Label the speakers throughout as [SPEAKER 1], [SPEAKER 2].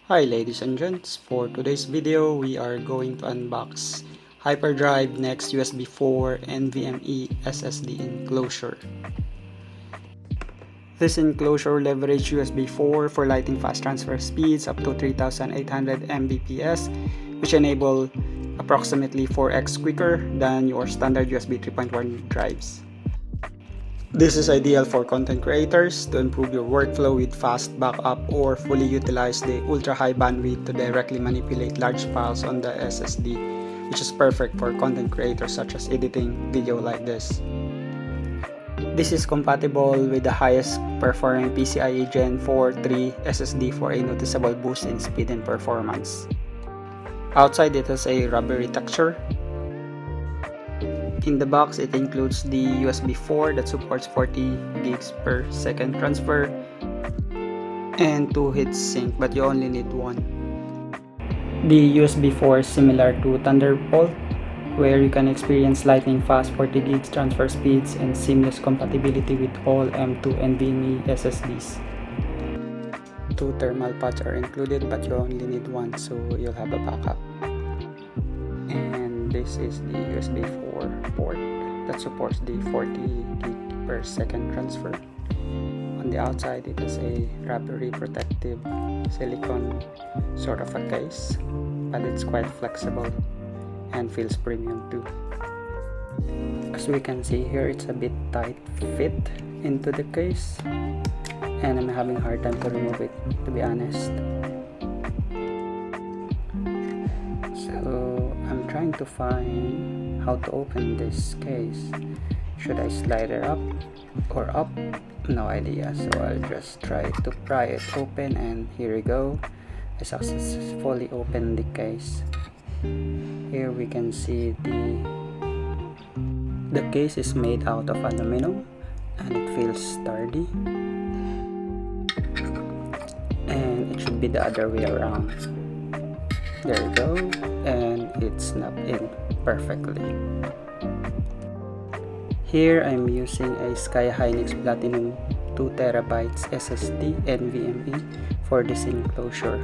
[SPEAKER 1] Hi ladies and gents, for today's video we are going to unbox HyperNext USB 4 NVMe SSD enclosure. This enclosure leverages USB 4 for lightning fast transfer speeds up to 3800 Mbps, which enable approximately 4x quicker than your standard USB 3.1 drives. This is ideal for content creators to improve your workflow with fast backup or fully utilize the ultra-high bandwidth to directly manipulate large files on the SSD, which is perfect for content creators such as editing video like this. This is compatible with the highest performing PCIe Gen 4 3 SSD for a noticeable boost in speed and performance. Outside, it has a rubbery texture. In the box, it includes the USB 4 that supports 40 gigs per second transfer and 2 heatsink, but you only need one. The USB 4 is similar to Thunderbolt, where you can experience lightning fast 40 gigs transfer speeds and seamless compatibility with all M2 NVMe SSDs. 2 thermal pads are included, but you only need one, so you'll have a backup. And this is the USB 4 port that supports the 40 gig per second transfer. On the outside, it has a rubbery protective silicone sort of a case, but it's quite flexible and feels premium too. As we can see here, it's a bit tight fit into the case, and I'm having a hard time to remove it, to be honest. So I'm trying to find how to open this case. Should I slide it up or up? No idea, so I'll just try to pry it open, and here we go. I successfully opened the case. Here we can see the case is made out of aluminum and it feels sturdy, and it should be the other way around. There we go, and it snapped in perfectly. Here I'm using a HyperNext Platinum 2TB SSD NVMe for this enclosure.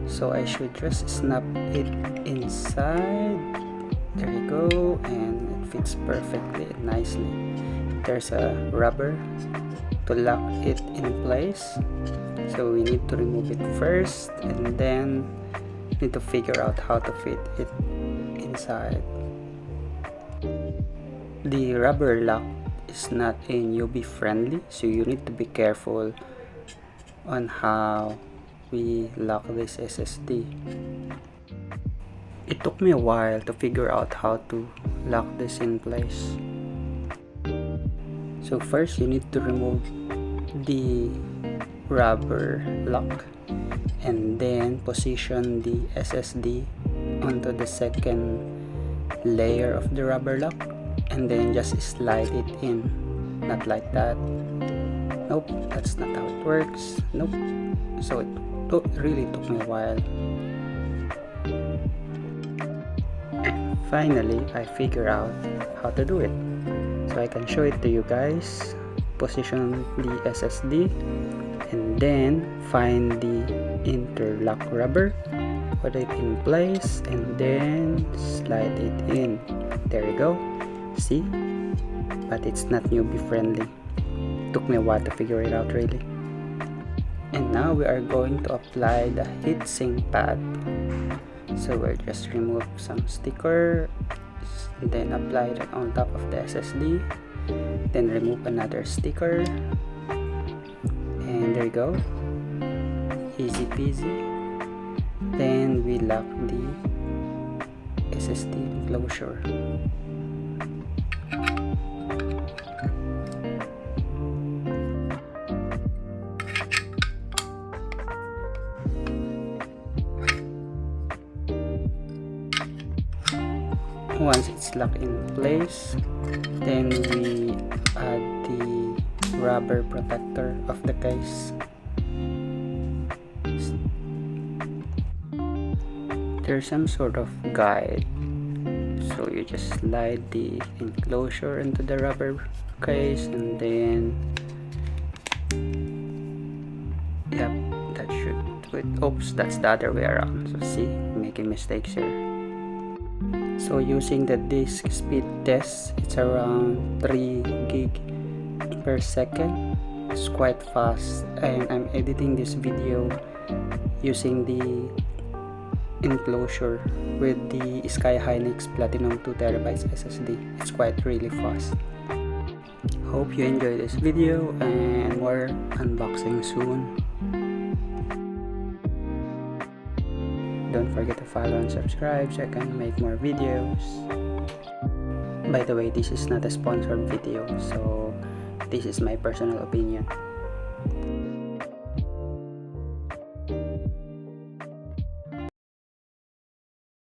[SPEAKER 1] So I should just snap it inside. There you go, and it fits perfectly and nicely. There's a rubber to lock it in place, so we need to remove it first and then need to figure out how to fit it inside. The rubber lock is not UV friendly, so you need to be careful on how we lock this SSD. It took me a while to figure out how to lock this in place. So first you need to remove the rubber lock and then position the SSD onto the second layer of the rubber lock, and then just slide it in. Not like that. Nope, that's not how it works. Nope. So it really took me a while. And finally, I figured out how to do it. So I can show it to you guys. Position the SSD and then find the interlock rubber, put it in place, and then slide it in. There you go. See? But it's not UV friendly. Took me a while to figure it out, really. And now we are going to apply the heatsink pad. So we'll just remove some sticker, then apply it on top of the SSD, then remove another sticker, and there you go. Easy peasy. Then we lock the SSD enclosure. Once it's locked in place, then we add the rubber protector of the case. There's some sort of guide, so you just slide the enclosure into the rubber case, and then yep, that should with, oops, that's the other way around. So see, making mistakes here. So using the disk speed test, it's around 3 gig per second. It's quite fast, and I'm editing this video using the enclosure with the HyperNext Platinum 2TB SSD. It's quite really fast. Hope you enjoy this video, and more unboxing soon. Don't forget to follow and subscribe so I can make more videos. By the way, this is not a sponsored video, so this is my personal opinion.